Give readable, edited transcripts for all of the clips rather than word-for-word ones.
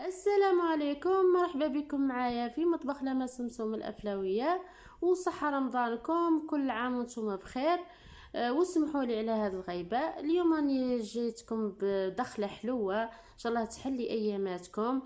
السلام عليكم، مرحبا بكم معايا في مطبخ لما سمسم الأفلوية. وصحة رمضانكم، كل عام وانتم بخير. واسمحوا لي على هذه الغيبة. اليوم راني جيتكم بدخلة حلوة ان شاء الله تحلي اياماتكم،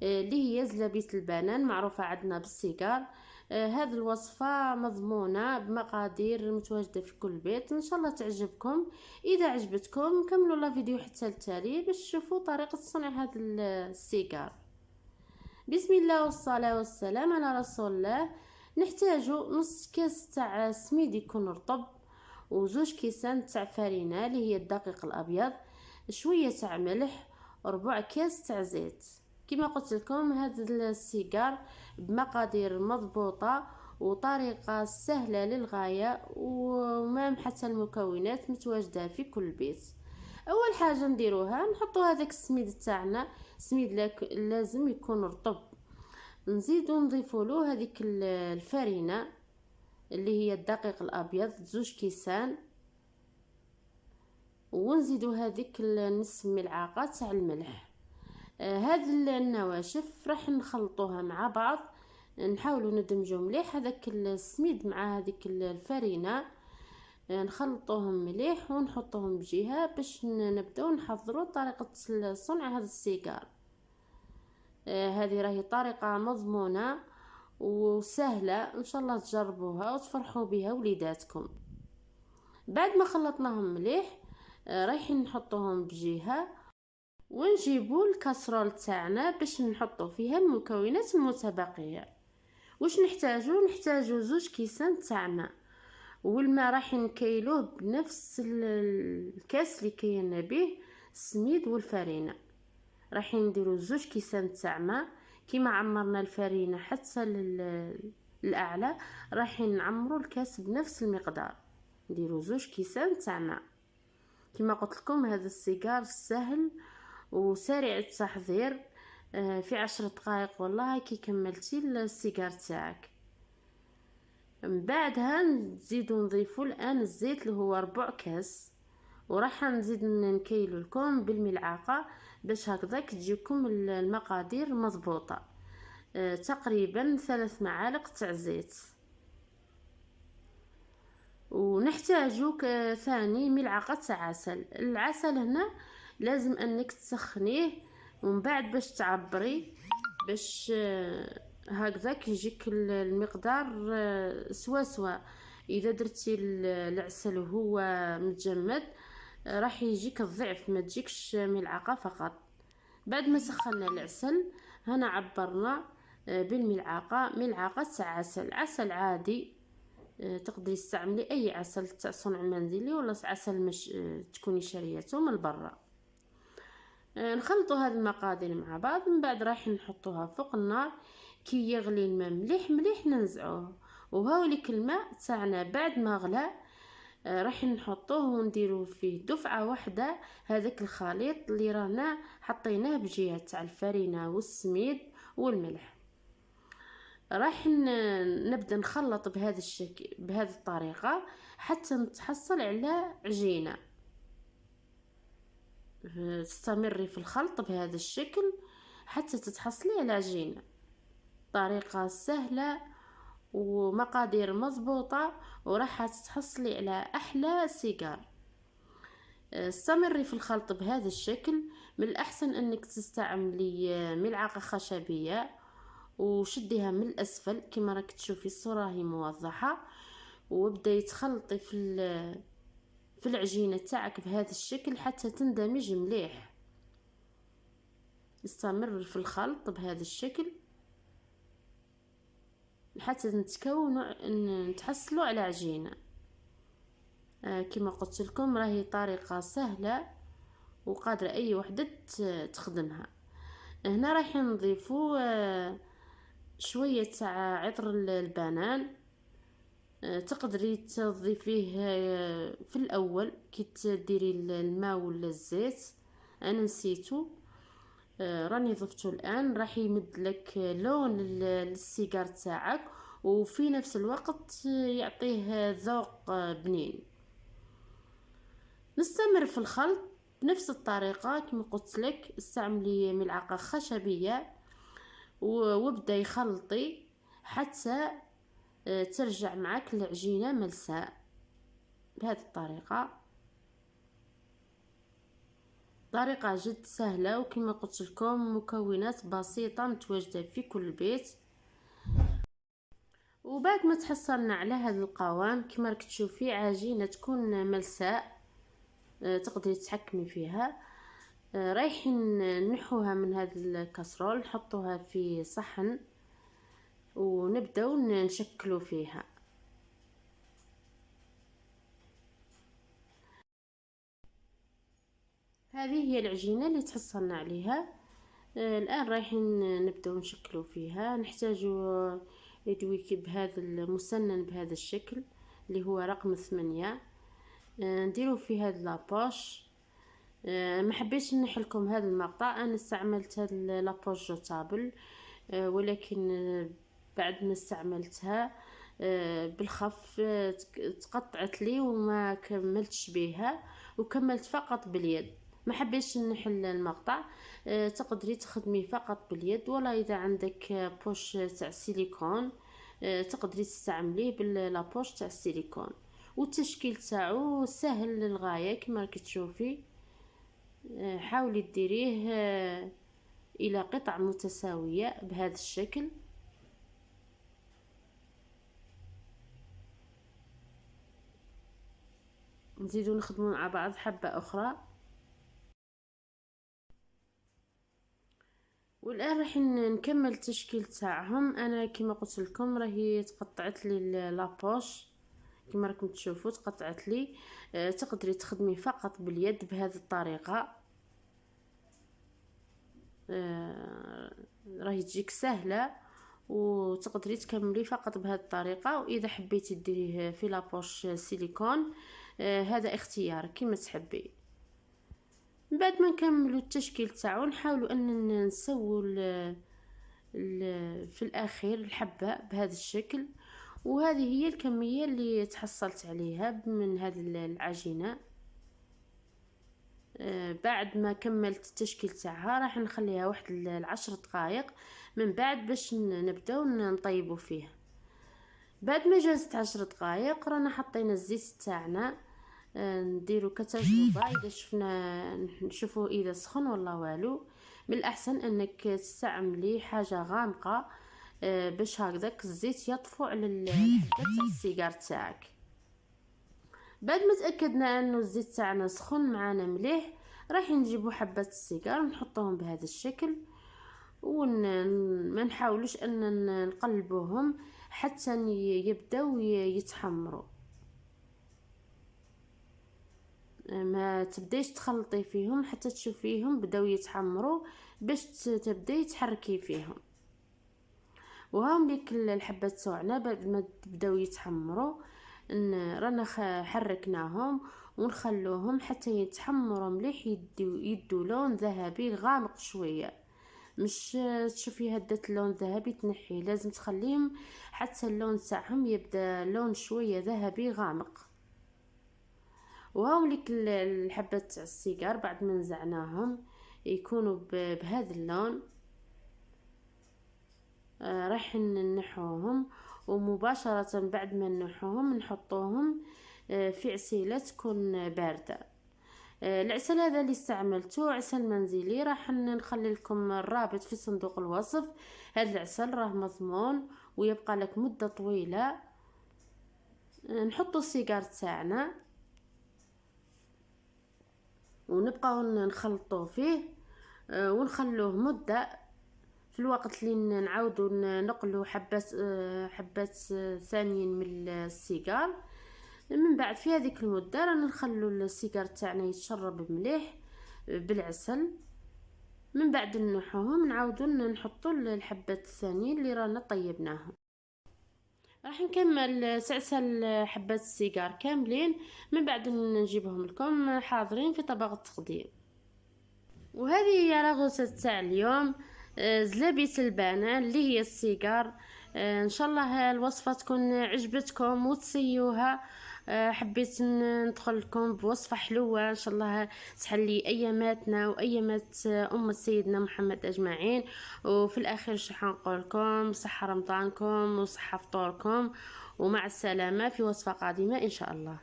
اللي هي زلابية البنان معروفة عندنا بالسيجار. هذه الوصفة مضمونة بمقادير متواجدة في كل بيت، ان شاء الله تعجبكم. اذا عجبتكم كملوا لا فيديو حتى التالي باش تشوفوا طريقة صنع هذا السيجار. بسم الله والصلاة والسلام على رسول الله. نحتاج نص كاس تاع سميد يكون رطب، وزوج كيسان تاع فرينة اللي هي الدقيق الابيض، شويه تاع ملح، ربع كاس تاع زيت. كما قلت لكم هذا السيجار بمقادير مضبوطه وطريقه سهله للغايه، وما حتى المكونات متواجده في كل بيت. اول حاجه نديروها نحطوا هذاك السميد تاعنا. السميد لازم يكون رطب. نزيدو نضيفوا له هذيك الفرينه اللي هي الدقيق الابيض زوج كيسان، ونزيدو هذيك نصف ملعقه تاع الملح. هاد النواشف راح نخلطوها مع بعض، نحاولوا ندمجوا مليح هذاك السميد مع هذيك الفرينه، نخلطوهم مليح ونحطوهم بجهه باش نبداو نحضروا طريقه صنع هذا السيجار. هذه راهي طريقه مضمونه وسهله، ان شاء الله تجربوها وتفرحوا بها وليداتكم. بعد ما خلطناهم مليح رايحين نحطوهم بجهه، ونجيبوا الكاسرول تاعنا باش نحطوا فيها المكونات المتبقيه. واش نحتاجو زوج كيسان تاع ماء، والماء راح نكيلوه بنفس الكاس اللي كينا به السميد والفرينه. راح نديرو زوج كيسان تاع ماء، كيما عمرنا الفرينه حتى الاعلى راح نعمروا الكاس بنفس المقدار. نديرو زوج كيسان تاع ماء. كما قلت لكم هذا السيجار سهل وسريع التحضير، في 10 دقائق والله كي كملتي السيجار تاعك. من بعدها نزيدو نضيفو الان الزيت اللي هو ربع كاس، وراح نزيد نكيلو لكم بالملعقه باش هكذاك تجيكم المقادير مضبوطه. تقريبا 3 معالق تاع زيت. ونحتاجو ثاني ملعقه تاع عسل. العسل هنا لازم انك تسخنيه ومن بعد باش تعبري، باش هكذاك يجيك المقدار سوا. اذا درتي العسل وهو متجمد راح يجيك الضعف، ما تجيكش ملعقه فقط. بعد ما سخنا العسل هنا عبرنا بالملعقه ملعقه تاع عسل عادي. تقدري تستعملي اي عسل تاع صنع منزلي ولا عسل مش تكوني شاريته من برا. نخلطوا هذه المقادير مع بعض. من بعد راح نحطوها فوق النار كي يغلي الماء مليح مليح ننزعوه. وهاوليك الماء تاعنا بعد ما غلى راح نحطوه ونديروا فيه دفعه واحده هذاك الخليط اللي رانا حطيناه بجهه تاع الفرينه والسميد والملح. راح نبدا نخلط بهذا الشكل بهذه الطريقه حتى نتحصل على عجينه. تستمري في الخلط بهذا الشكل حتى تتحصلي على عجينه. طريقه سهله ومقادير مضبوطه وراح تتحصلي على احلى سيجار. استمري في الخلط بهذا الشكل. من الاحسن انك تستعملي ملعقه خشبيه وشديها من الاسفل كما راك تشوفي الصوره هي موضحه، وابداي تخلطي في العجينه تاعك بهذا الشكل حتى تندمج مليح. استمر في الخلط بهذا الشكل حتى نتحصلوا على عجينه. كما قلت لكم راهي طريقه سهله وقادره اي وحده تخدمها. هنا راح نضيفوا شويه تاع عطر البنان. تقدري تضيفيه في الاول كي تديري الماء ولا الزيت. انا نسيته، راني ضفته الان. راح يمد لك لون للسيجار تاعك وفي نفس الوقت يعطيه ذوق بنين. نستمر في الخلط بنفس الطريقة كما قلت لك استعملي ملعقة خشبية وابدا يخلطي حتى ترجع معك العجينة ملساء بهذه الطريقة. طريقة جد سهلة، وكما قلت لكم مكونات بسيطة متواجدة في كل بيت. وبعد ما تحصلنا على هذا القوام كما راك تشوفي عجينة تكون ملساء تقدري تتحكمي فيها. رايحين نحوها من هذا الكسرول، نحطوها في صحن ونبداو نشكلوا فيها. هذه هي العجينة اللي تحصلنا عليها. الآن رايحين نبداو نشكلوا فيها. نحتاج يدويك بهذا المسنن بهذا الشكل اللي هو رقم 8. نديرو في هذا لابوش. ما حبيتش نحلكم هذا المقطع، انا استعملت هذا لابوش جوتابل، ولكن بعد ما استعملتها بالخف تقطعت لي وما كملتش بها، وكملت فقط باليد. ما حبيتش نحل المقطع. تقدري تخدمي فقط باليد، ولا اذا عندك بوش تاع سيليكون تقدري تستعمليه باللابوش تاع السيليكون. والتشكيل تاعو سهل للغايه كما راك تشوفي. حاولي ديريه الى قطع متساويه بهذا الشكل. نزيدو نخدمو مع بعض حبه اخرى. والان راح نكمل التشكيل تاعهم. انا كما قلت لكم راهي تقطعت لي لابوش كما راكم تشوفوا، تقطعت لي. تقدري تخدمي فقط باليد بهذه الطريقه. راهي تجيك سهله، وتقدري تكملي فقط بهذه الطريقه. واذا حبيتي ديريه في لابوش سيليكون هذا اختيار كما تحبي. بعد ما نكملوا التشكيل تاعو نحاولوا ان نسووا في الاخير الحبه بهذا الشكل. وهذه هي الكميه اللي تحصلت عليها من هذه العجينه. بعد ما كملت التشكيل تاعها راح نخليها واحد 10 دقائق من بعد باش نبداو نطيبوا فيه. بعد ما جازت 10 دقائق رانا حطينا الزيت تاعنا. نديرو كتجربه اذا نشوفوا اذا سخن ولا والو. من الاحسن انك تستعملي حاجه غامقه باش هكذاك الزيت يطفو على الحبه تاع السيجار تاعك. بعد ما تاكدنا انه الزيت تاعنا سخن معانا مليح، راح نجيبو حبات السيجار ونحطوهم بهذا الشكل، وما نحاولوش ان نقلبوهم حتى يبداو يتحمروا. ما تبدايش تخلطي فيهم حتى تشوفيهم بداو يتحمروا باش تبداي تحركي فيهم. وهاهم ليك الحبات تاعنا بعد ما بداو يتحمروا رانا حركناهم ونخلوهم حتى يتحمروا مليح، يدوا لون ذهبي غامق شويه. مش تشوفي هدات اللون ذهبي تنحي، لازم تخليهم حتى اللون تاعهم يبدا لون شويه ذهبي غامق. وهاوليك الحبات تاع السيجار بعد ما نزعناهم يكونوا بهذا اللون. راح ننحوهم، ومباشرة بعد ما ننحوهم نحطوهم في عسيلة تكون باردة. العسل هذا اللي استعملته عسل منزلي، راح نخلي لكم الرابط في صندوق الوصف. هذا العسل راه مضمون ويبقى لك مدة طويلة. نحطوا السيجار تاعنا ونبقاو نخلطوه فيه ونخلوه مدة. في الوقت اللي نعاودوا نقلوا حبات ثانيين من السيجار. من بعد في هذيك المدة رانا نخلوا السيجار تاعنا يتشرب مليح بالعسل. من بعد نحوهم نعاودوا نحطوا الحبات الثانيين اللي رانا طيبناهم. راح نكمل سلسل حبات السيجار كاملين، من بعد نجيبهم لكم حاضرين في طبق التقديم. وهذه هي لاغوسة تاع اليوم، زلابية البانان اللي هي السيجار. ان شاء الله الوصفة تكون عجبتكم وتسيوها حبيت ندخل لكم بوصفة حلوة ان شاء الله تحلي اياماتنا وايامات امة سيدنا محمد اجمعين. وفي الاخير شو حنقول لكم؟ صحة رمضانكم وصحة فطوركم، ومع السلامة في وصفة قادمة ان شاء الله.